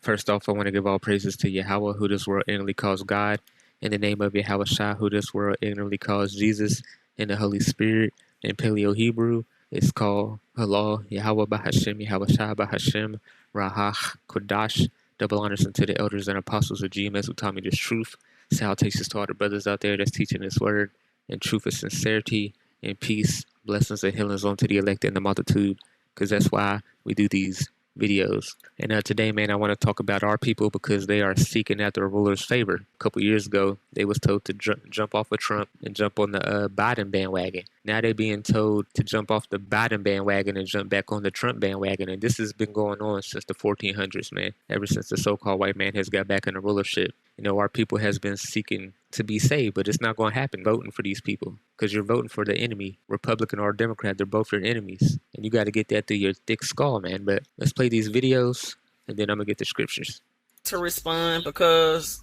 First off, I want to give all praises to Yahweh, who this world ignorantly calls God, in the name of YAHAWASHI, who this world ignorantly calls Jesus, and the Holy Spirit. In Paleo Hebrew, it's called Allah, Yahweh Bahashem, YAHAWASHI Bahashem, Rahach, Kodash. Double honors unto the elders and apostles of GMS who taught me this truth. Salutations to all the brothers out there that's teaching this word in truth and sincerity and peace. Blessings and healings unto the elect and the multitude, because that's why we do these videos. And today, man, I want to talk about our people because they are seeking after a ruler's favor. A couple years ago, they was told to jump off of Trump and jump on the Biden bandwagon. Now they're being told to jump off the Biden bandwagon and jump back on the Trump bandwagon. And this has been going on since the 1400s, man. Ever since the so-called white man has got back in the rulership. You know, our people has been seeking to be saved, but it's not going to happen voting for these people because you're voting for the enemy, Republican or Democrat. They're both your enemies, and you got to get that through your thick skull, man. But let's play these videos, and then I'm going to get the scriptures. To respond because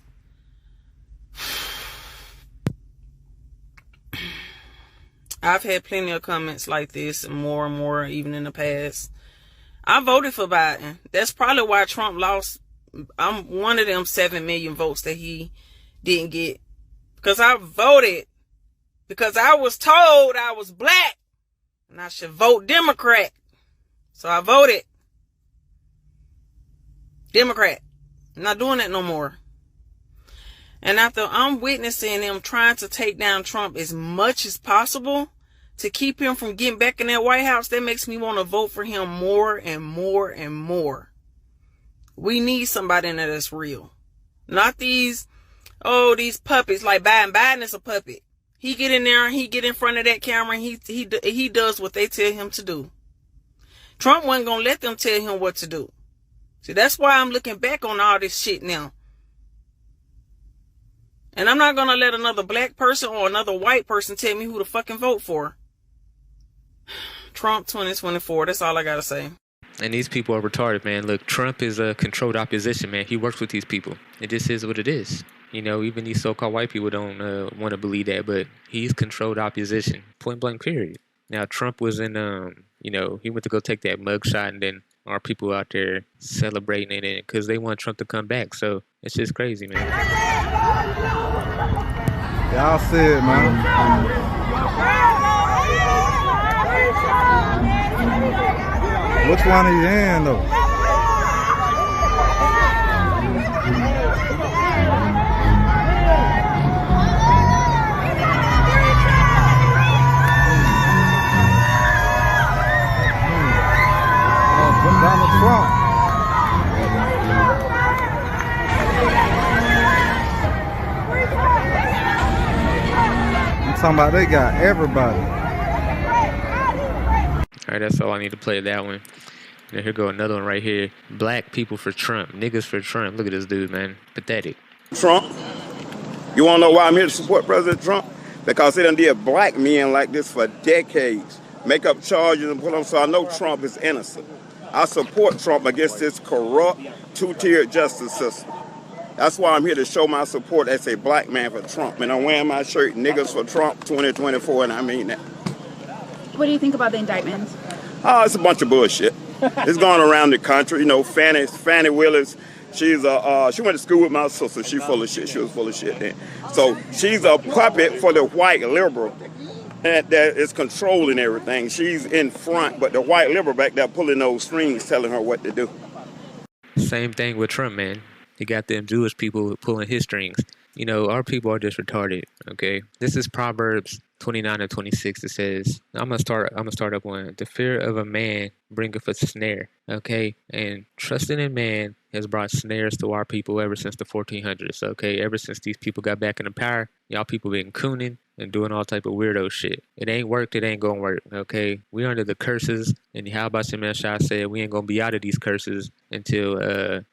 I've had plenty of comments like this and more even in the past. I voted for Biden. That's probably why Trump lost. I'm one of them 7 million votes that he didn't get. Because I voted. Because I was told I was black. And I should vote Democrat. So I voted Democrat. I'm not doing that no more. And after I'm witnessing them trying to take down Trump as much as possible to keep him from getting back in that White House, that makes me want to vote for him more and more and more. We need somebody in there that's real. Not these puppets like Biden. Biden is a puppet. He get in there and he get in front of that camera and he does what they tell him to do. Trump wasn't going to let them tell him what to do. See, that's why I'm looking back on all this shit now. And I'm not going to let another black person or another white person tell me who to fucking vote for. Trump 2024. That's all I got to say. And these people are retarded, man. Look, Trump is a controlled opposition, man. He works with these people. It just is what it is. You know, even these so-called white people don't want to believe that, but he's controlled opposition. Point blank, period. Now, Trump was in, you know, he went to go take that mugshot, and then our people out there celebrating it because they want Trump to come back. So it's just crazy, man. Y'all see it, man. Which one are you in, though? Donald Trump. I'm talking about they got everybody. All right, that's all I need to play that one. And here go another one right here. Black people for Trump. Niggas for Trump. Look at this dude, man. Pathetic. Trump. You want to know why I'm here to support President Trump? Because they done did black men like this for decades. Make up charges and put them, so I know Trump is innocent. I support Trump against this corrupt, two-tiered justice system. That's why I'm here to show my support as a black man for Trump. And I'm wearing my shirt, Niggas for Trump 2024, and I mean that. What do you think about the indictments? Oh, it's a bunch of bullshit. It's going around the country. You know, Fannie Willis, she went to school with my sister. She's full of shit. She was full of shit then. So she's a puppet for the white liberal that is controlling everything. She's in front, but the white liberal back there pulling those strings, telling her what to do. Same thing with Trump, man. He got them Jewish people pulling his strings. You know, our people are just retarded, okay? This is Proverbs 29 and 26. It says, I'm gonna start up one. The fear of a man bringeth a snare, okay? And trusting in man has brought snares to our people ever since the 1400s, okay? Ever since these people got back in the power, y'all people been cooning and doing all type of weirdo shit. It ain't worked, it ain't gonna work, okay? We under the curses, and YAHAWASHI said we ain't gonna be out of these curses until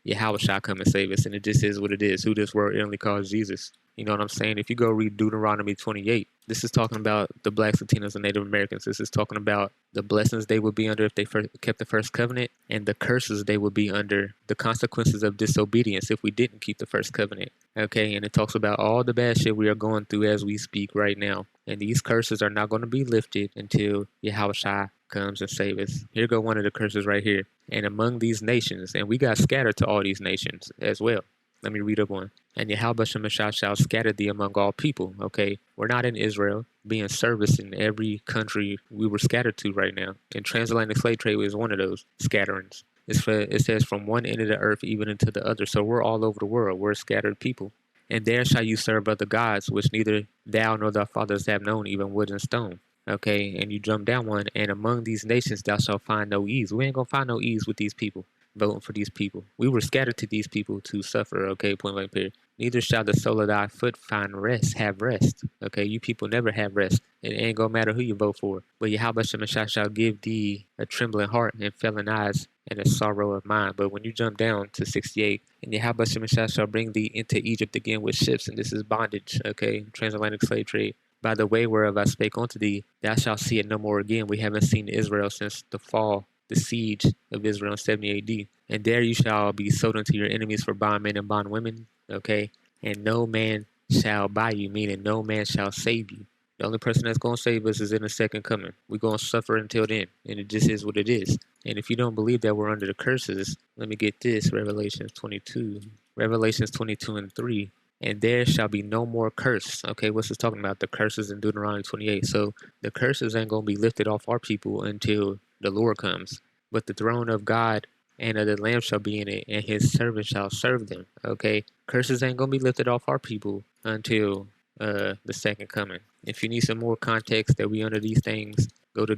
YAHAWASHI come and save us, and it just is what it is. Who this world only calls Jesus. You know what I'm saying? If you go read Deuteronomy 28, this is talking about the blacks, Latinos, and Native Americans. This is talking about the blessings they would be under if they kept the first covenant, and the curses they would be under, the consequences of disobedience if we didn't keep the first covenant. Okay, and it talks about all the bad shit we are going through as we speak right now. And these curses are not going to be lifted until Yahawashi comes and saves us. Here go one of the curses right here. And among these nations, and we got scattered to all these nations as well. Let me read up one. And Yahawashi shall scatter thee among all people. Okay, we're not in Israel being serviced in every country we were scattered to right now. And transatlantic slave trade is one of those scatterings. It says from one end of the earth even into the other. So we're all over the world. We're scattered people. And there shall you serve other gods, which neither thou nor thy fathers have known, even wood and stone. Okay, and you jump down one, and among these nations thou shalt find no ease. We ain't gonna find no ease with these people, voting for these people. We were scattered to these people to suffer, okay, point blank period. Neither shall the sole of thy foot find rest, have rest. Okay, you people never have rest. It ain't gonna matter who you vote for. But Yahweh shall give thee a trembling heart and failing eyes and a sorrow of mind. But when you jump down to 68, and Yahweh shall bring thee into Egypt again with ships, and this is bondage, okay, transatlantic slave trade. By the way whereof I spake unto thee, thou shalt see it no more again. We haven't seen Israel since the fall, the siege of Israel in 70 AD. And there you shall be sold unto your enemies for bondmen and bondwomen, okay? And no man shall buy you, meaning no man shall save you. The only person that's going to save us is in the second coming. We're going to suffer until then, and it just is what it is. And if you don't believe that we're under the curses, let me get this, Revelations 22 and 3. And there shall be no more curse. Okay, what's this talking about? The curses in Deuteronomy 28. So the curses ain't going to be lifted off our people until the Lord comes. But the throne of God and of the Lamb shall be in it, and his servants shall serve them. Okay, curses ain't going to be lifted off our people until the second coming. If you need some more context that we under these things, go to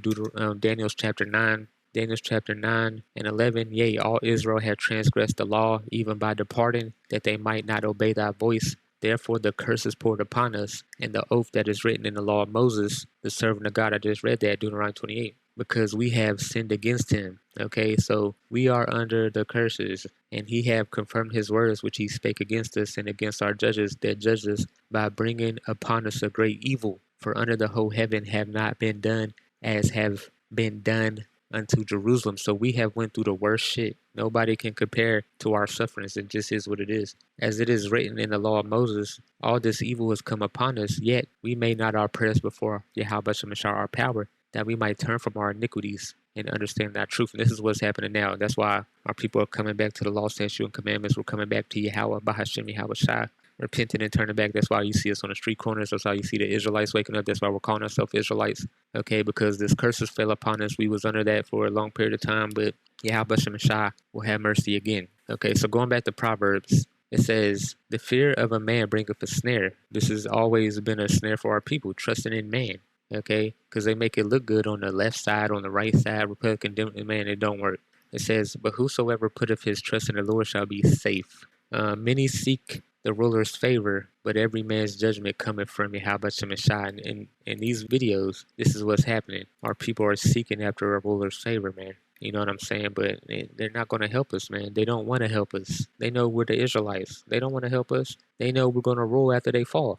Daniel's chapter 9. Daniel's chapter 9 and 11, yea, all Israel had transgressed the law, even by departing, that they might not obey thy voice. Therefore the curse is poured upon us, and the oath that is written in the law of Moses, the servant of God. I just read that, Deuteronomy 28, because we have sinned against him. Okay, so we are under the curses, and he have confirmed his words which he spake against us and against our judges that judged us, by bringing upon us a great evil. For under the whole heaven have not been done as have been done unto Jerusalem. So we have went through the worst shit. Nobody can compare to our sufferings. It just is what it is. As it is written in the law of Moses, all this evil has come upon us, yet we made not our prayers before Yahweh Shemashar our power, that we might turn from our iniquities and understand that truth. And this is what's happening now. That's why our people are coming back to the law, statute, and commandments. We're coming back to Yahweh, Bahashem, Yahawashi, repenting and turning back. That's why you see us on the street corners. That's why you see the Israelites waking up. That's why we're calling ourselves Israelites. Okay, because this curses fell upon us. We was under that for a long period of time, but Yahweh Shemashah will have mercy again. Okay, so going back to Proverbs, it says, the fear of a man bringeth a snare. This has always been a snare for our people, trusting in man. Okay, because they make it look good on the left side, on the right side, Republican, man, it don't work. It says, but whosoever putteth his trust in the Lord shall be safe. Many seek the ruler's favor, but every man's judgment cometh from Yahweh Shemashah. And in these videos, this is what's happening. Our people are seeking after a ruler's favor, man. You know what I'm saying? But they're not going to help us, man. They don't want to help us. They know we're the Israelites. They don't want to help us. They know we're going to rule after they fall.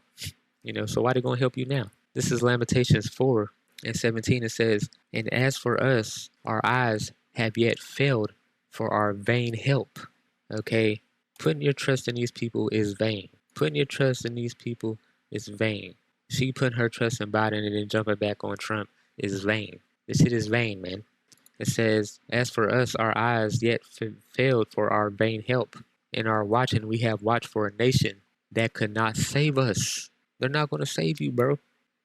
You know, so why are they going to help you now? This is Lamentations 4 and 17. It says, and as for us, our eyes have yet failed for our vain help. Okay? Putting your trust in these people is vain. Putting your trust in these people is vain. She putting her trust in Biden and then jumping back on Trump is vain. This shit is vain, man. It says, as for us, our eyes yet failed for our vain help. In our watching, we have watched for a nation that could not save us. They're not going to save you, bro.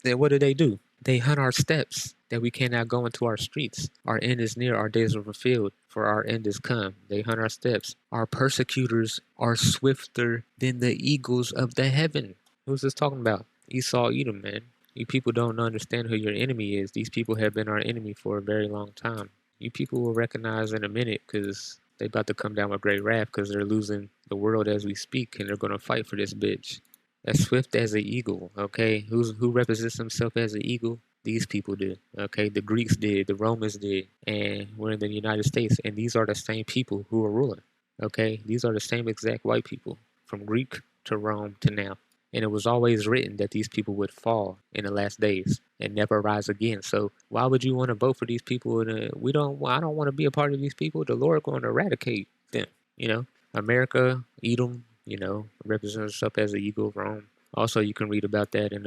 Then what do? They hunt our steps, that we cannot go into our streets. Our end is near, our days are fulfilled, for our end is come. They hunt our steps. Our persecutors are swifter than the eagles of the heaven. Who's this talking about? Esau, Edom, man. You people don't understand who your enemy is. These people have been our enemy for a very long time. You people will recognize in a minute, because they about to come down with great wrath, because they're losing the world as we speak, and they're going to fight for this bitch. As swift as an eagle, okay? Who represents himself as an eagle? These people did, okay? The Greeks did, the Romans did, and we're in the United States, and these are the same people who are ruling, okay? These are the same exact white people, from Greek to Rome to now. And it was always written that these people would fall in the last days and never rise again. So why would you want to vote for these people? I don't want to be a part of these people. The Lord going to eradicate them, you know? America, Edom, you know, represents itself as an eagle of Rome. Also, you can read about that in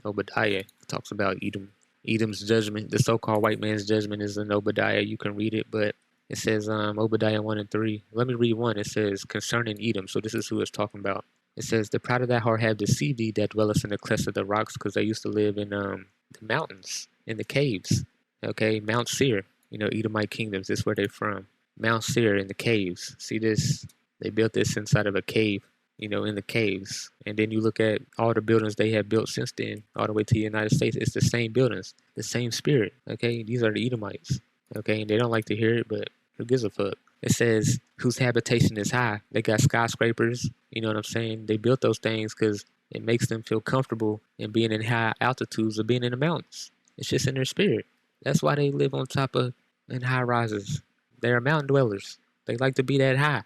Obadiah talks about Edom. Edom's judgment, the so-called white man's judgment, is in Obadiah. You can read it, but it says Obadiah 1 and 3. Let me read 1. It says, concerning Edom. So this is who it's talking about. It says, the pride of thy heart have deceived thee that dwellest in the clefts of the rocks, because they used to live in the mountains, in the caves. Okay, Mount Seir. You know, Edomite kingdoms. This is where they're from. Mount Seir in the caves. See this? They built this inside of a cave, you know, in the caves. And then you look at all the buildings they have built since then, all the way to the United States. It's the same buildings, the same spirit. Okay, these are the Edomites. Okay, and they don't like to hear it, but who gives a fuck? It says, whose habitation is high. They got skyscrapers. You know what I'm saying? They built those things because it makes them feel comfortable in being in high altitudes or being in the mountains. It's just in their spirit. That's why they live on top of in high rises. They're mountain dwellers. They like to be that high.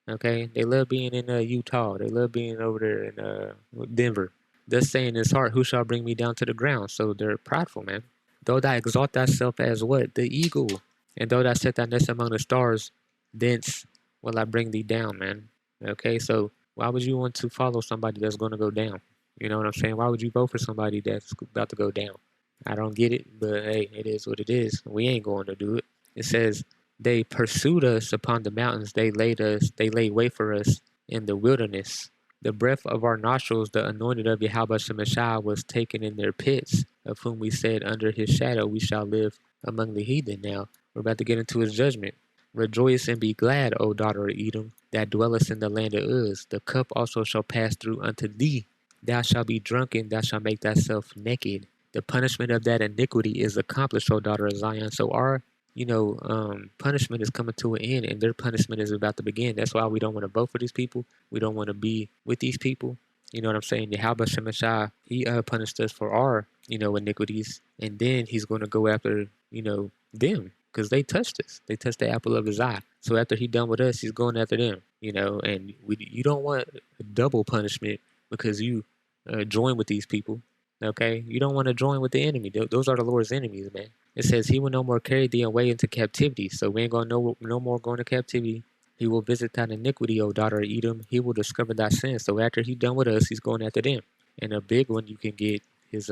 Okay, they love being in Utah. They love being over there in Denver. Thus saying in his heart, who shall bring me down to the ground? So they're prideful, man. Though thou exalt thyself as what? The eagle. And though thou set thy nest among the stars, thence will I bring thee down, man. Okay, so why would you want to follow somebody that's going to go down? You know what I'm saying? Why would you vote for somebody that's about to go down? I don't get it, but hey, it is what it is. We ain't going to do it. It says, they pursued us upon the mountains. They laid wait for us in the wilderness. The breath of our nostrils, the anointed of YAHAWASHI, was taken in their pits, of whom we said, under his shadow we shall live among the heathen. Now, we're about to get into his judgment. Rejoice and be glad, O daughter of Edom, that dwellest in the land of Uz. The cup also shall pass through unto thee. Thou shalt be drunken, thou shalt make thyself naked. The punishment of that iniquity is accomplished, O daughter of Zion. So our punishment is coming to an end, and their punishment is about to begin. That's why we don't want to vote for these people. We don't want to be with these people. You know what I'm saying? YAHAWASHI, he punished us for our, iniquities, and then he's going to go after, them, because they touched us. They touched the apple of his eye. So after he done with us, he's going after them, and you don't want a double punishment because you join with these people. Okay, you don't want to join with the enemy. Those are the Lord's enemies, man. It says he will no more carry thee away into captivity. So we ain't gonna no more going to captivity. He will visit thine iniquity, O daughter of Edom. He will discover thy sins. So after he's done with us, he's going after them. And a big one you can get is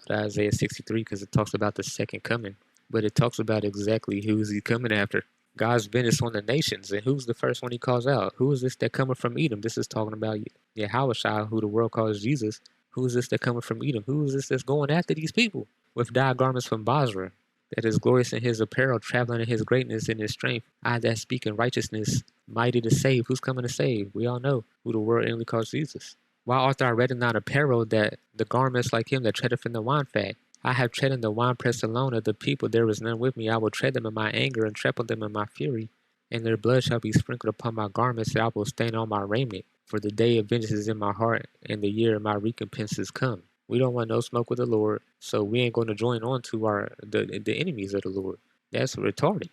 Isaiah 63, because it talks about the second coming. But it talks about exactly who is he coming after. God's vengeance on the nations. And who's the first one he calls out? Who is this that coming from Edom? This is talking about YAHAWASHI, who the world calls Jesus. Who is this that coming from Edom? Who is this that's going after these people? With dyed garments from Basra, that is glorious in his apparel, traveling in his greatness and his strength. I that speak in righteousness, mighty to save. Who's coming to save? We all know who the world inly calls Jesus. Why art thou red and not apparel, that the garments like him that treadeth in the wine fat? I have tread in the winepress alone of the people. There is none with me. I will tread them in my anger and trample them in my fury. And their blood shall be sprinkled upon my garments, and I will stain on my raiment. For the day of vengeance is in my heart, and the year of my recompense is come. We don't want no smoke with the Lord, so we ain't going to join on to the enemies of the Lord. That's retarded.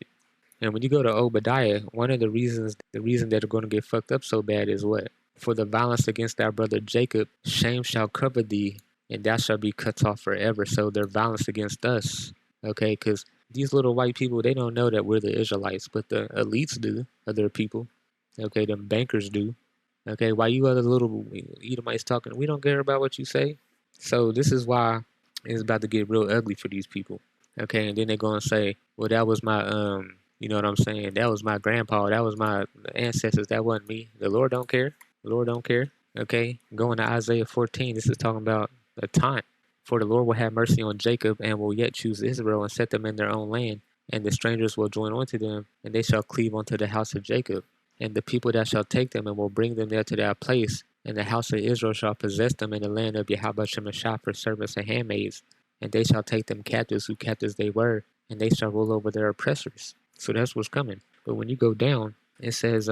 And when you go to Obadiah, one of the reason that they're going to get fucked up so bad is what? For the violence against thy brother Jacob, shame shall cover thee, and thou shalt be cut off forever. So their violence against us, okay? Because these little white people, they don't know that we're the Israelites, but the elites do, other people. Okay, them bankers do. Okay, while you other little Edomites talking, we don't care about what you say. So this is why it's about to get real ugly for these people. Okay, and then they're going to say, well, that was my, you know what I'm saying? That was my grandpa. That was my ancestors. That wasn't me. The Lord don't care. The Lord don't care. Okay, going to Isaiah 14, this is talking about a time. For the Lord will have mercy on Jacob and will yet choose Israel and set them in their own land. And the strangers will join unto them, and they shall cleave unto the house of Jacob. And the people that shall take them and will bring them there to their place, and the house of Israel shall possess them in the land of YAHAWASHI for servants and handmaids. And they shall take them captives who captives they were, and they shall rule over their oppressors. So that's what's coming. But when you go down, it says,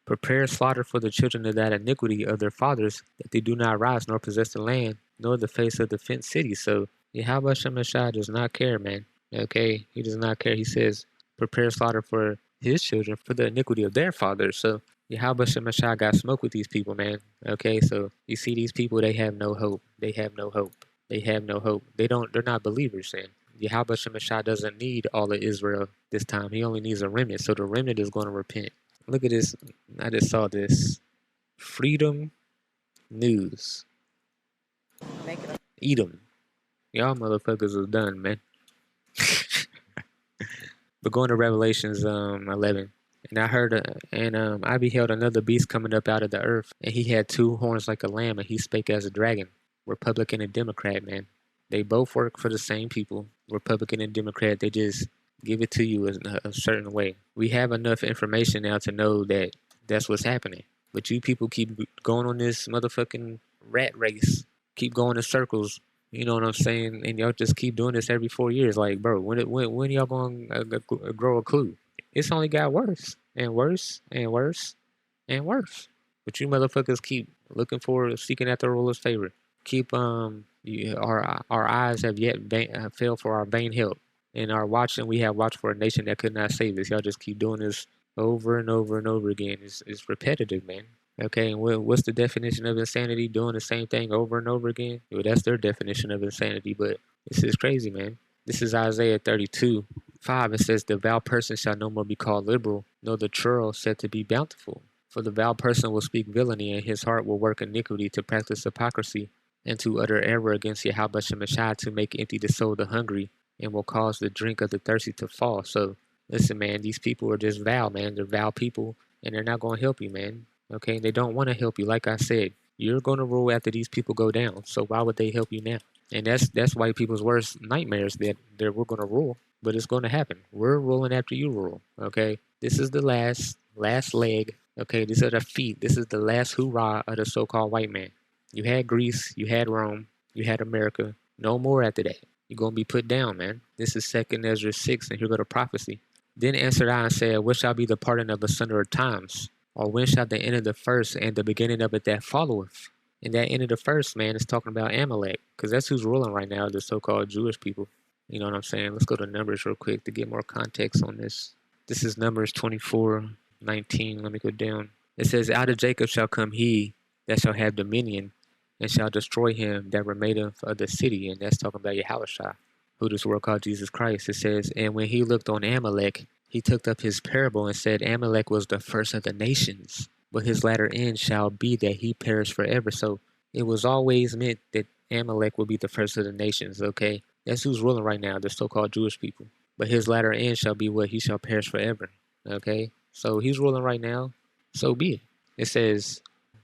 prepare slaughter for the children of that iniquity of their fathers, that they do not rise nor possess the land, nor the face of the fenced cities. So YAHAWASHI does not care, man. Okay, he does not care. He says, prepare slaughter for his children for the iniquity of their fathers. So YAHAWASHI got smoke with these people, man. Okay, so you see these people, they have no hope. They have no hope. They have no hope. They're not believers, man. YAHAWASHI doesn't need all of Israel this time. He only needs a remnant. So the remnant is going to repent. Look at this. I just saw this. Freedom News. Eat them. Y'all motherfuckers are done, man. But going to Revelations 11. And I heard, I beheld another beast coming up out of the earth, and he had two horns like a lamb, and he spake as a dragon. Republican and Democrat, man. They both work for the same people. Republican and Democrat, they just give it to you a certain way. We have enough information now to know that that's what's happening. But you people keep going on this motherfucking rat race, keep going in circles. You know what I'm saying? And y'all just keep doing this every 4 years. Like, bro, when y'all going to grow a clue? It's only got worse and worse and worse and worse. But you motherfuckers keep looking for, seeking after the ruler's favor. Keep our eyes have yet failed for our vain help, and our watching we have watched for a nation that could not save us. Y'all just keep doing this over and over and over again. It's repetitive, man. Okay, and what's the definition of insanity? Doing the same thing over and over again? Well, that's their definition of insanity, but this is crazy, man. This is Isaiah 32:5. It says, the vile person shall no more be called liberal, nor the churl said to be bountiful. For the vile person will speak villainy, and his heart will work iniquity, to practice hypocrisy, and to utter error against YAHAWASHI, to make empty the soul of the hungry, and will cause the drink of the thirsty to fall. So, listen, man, these people are just vile, man. They're vile people, and they're not going to help you, man. Okay, they don't want to help you. Like I said, you're going to rule after these people go down. So why would they help you now? And that's white people's worst nightmares, that we're going to rule, but it's going to happen. We're ruling after you rule. Okay, this is the last leg. Okay, these are the feet. This is the last hoorah of the so-called white man. You had Greece, you had Rome, you had America. No more after that. You're going to be put down, man. This is 2nd Ezra 6, and here go the prophecy. Then answered I and said, what shall be the pardon of the sundry of times? Or when shall the end of the first and the beginning of it that followeth? And that end of the first, man, is talking about Amalek, because that's who's ruling right now, the so-called Jewish people. You know what I'm saying? Let's go to Numbers real quick to get more context on this. This is Numbers 24:19. Let me go down. It says, out of Jacob shall come he that shall have dominion, and shall destroy him that remaineth of the city. And that's talking about YAHAWASHI, who this world called Jesus Christ. It says, and when he looked on Amalek, he took up his parable and said, Amalek was the first of the nations, but his latter end shall be that he perish forever. So it was always meant that Amalek would be the first of the nations, okay? That's who's ruling right now, the so-called Jewish people. But his latter end shall be what? He shall perish forever, okay? So he's ruling right now, so be it. It says,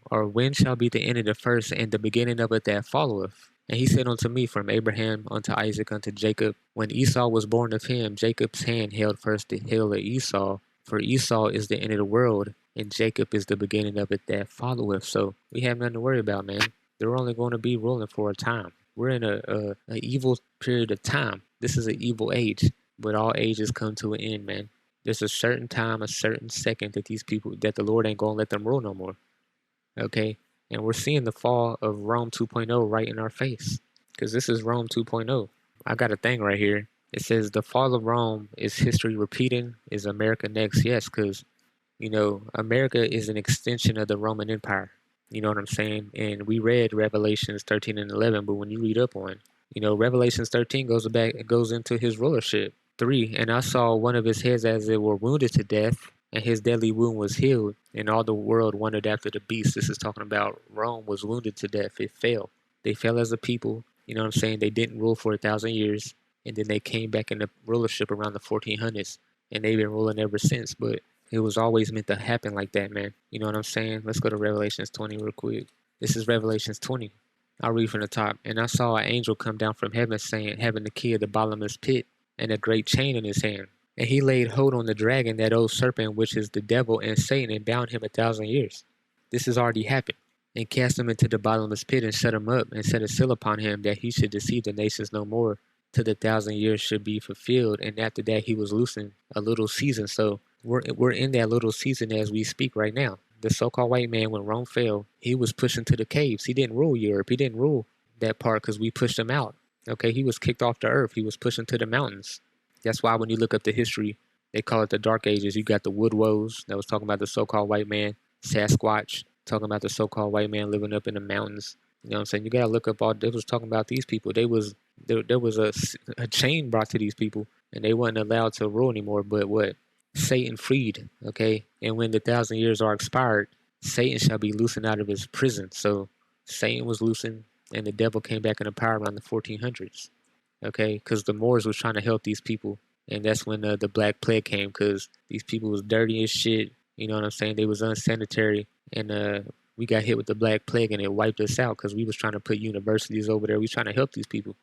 or when shall be the end of the first and the beginning of it that followeth? And he said unto me, from Abraham unto Isaac unto Jacob, when Esau was born of him, Jacob's hand held first the heel of Esau, for Esau is the end of the world, and Jacob is the beginning of it that followeth. So we have nothing to worry about, man. They're only going to be ruling for a time. We're in a evil period of time. This is an evil age, but all ages come to an end, man. There's a certain time, a certain second that these people, that the Lord ain't going to let them rule no more. Okay? And we're seeing the fall of Rome 2.0 right in our face, because this is Rome 2.0. I got a thing right here. It says the fall of Rome is history repeating. Is America next? Yes, because, you know, America is an extension of the Roman Empire. You know what I'm saying? And we read Revelations 13 and 11, but when you read up on, you know, Revelations 13 goes into his rulership. 3, and I saw one of his heads as it were wounded to death, and his deadly wound was healed, and all the world wondered after the beast. This is talking about Rome was wounded to death. It fell. They fell as a people. You know what I'm saying? They didn't rule for 1,000 years, and then they came back into rulership around the 1400s, and they've been ruling ever since. But it was always meant to happen like that, man. You know what I'm saying? Let's go to Revelations 20 real quick. This is Revelations 20. I'll read from the top. And I saw an angel come down from heaven, saying, having the key of the bottomless pit and a great chain in his hand. And he laid hold on the dragon, that old serpent, which is the devil and Satan, and bound him 1,000 years. This has already happened. And cast him into the bottomless pit, and shut him up, and set a seal upon him, that he should deceive the nations no more, till the 1,000 years should be fulfilled. And after that he was loosened a little season. So we're in that little season as we speak right now. The so-called white man, when Rome fell, he was pushed into the caves. He didn't rule Europe. He didn't rule that part because we pushed him out. Okay, he was kicked off the earth. He was pushed into the mountains. That's why when you look up the history, they call it the Dark Ages. You got the Wood Woes that was talking about the so-called white man, Sasquatch talking about the so-called white man living up in the mountains. You know what I'm saying? You got to look up all, they was talking about these people. There was a chain brought to these people, and they wasn't allowed to rule anymore. But what? Satan freed, okay? And when the 1,000 years are expired, Satan shall be loosened out of his prison. So Satan was loosened, and the devil came back into power around the 1400s. Okay, because the Moors was trying to help these people, and that's when the Black Plague came, because these people was dirty as shit. You know what I'm saying? They was unsanitary, and we got hit with the Black Plague, and it wiped us out because we was trying to put universities over there. We was trying to help these people.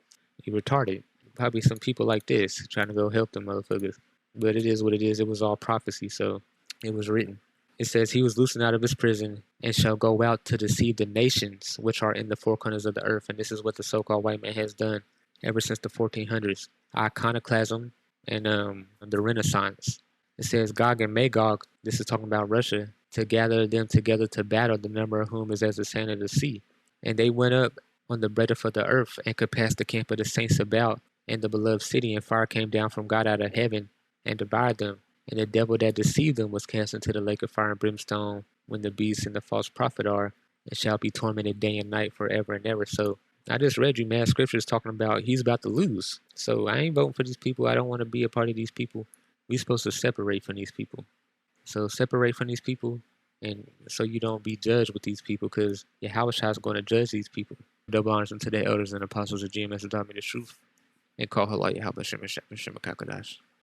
You retarded. Probably some people like this trying to go help them motherfuckers. But it is what it is. It was all prophecy, so it was written. It says, he was loosened out of his prison and shall go out to deceive the nations which are in the four corners of the earth. And this is what the so-called white man has done ever since the 1400s. Iconoclasm and the Renaissance. It says, Gog and Magog, this is talking about Russia, to gather them together to battle, the number of whom is as the sand of the sea. And they went up on the breadth of the earth and could pass the camp of the saints about and the beloved city, and fire came down from God out of heaven and devoured them. And the devil that deceived them was cast into the lake of fire and brimstone, when the beast and the false prophet are, and shall be tormented day and night forever and ever. So I just read you mad scriptures talking about he's about to lose. So I ain't voting for these people. I don't want to be a part of these people. We supposed to separate from these people. So separate from these people, and so you don't be judged with these people, because YAHAWASHI is going to judge these people. Double honors unto the elders and apostles of GMS who taught me the truth, and call Allah YAHAWASHI.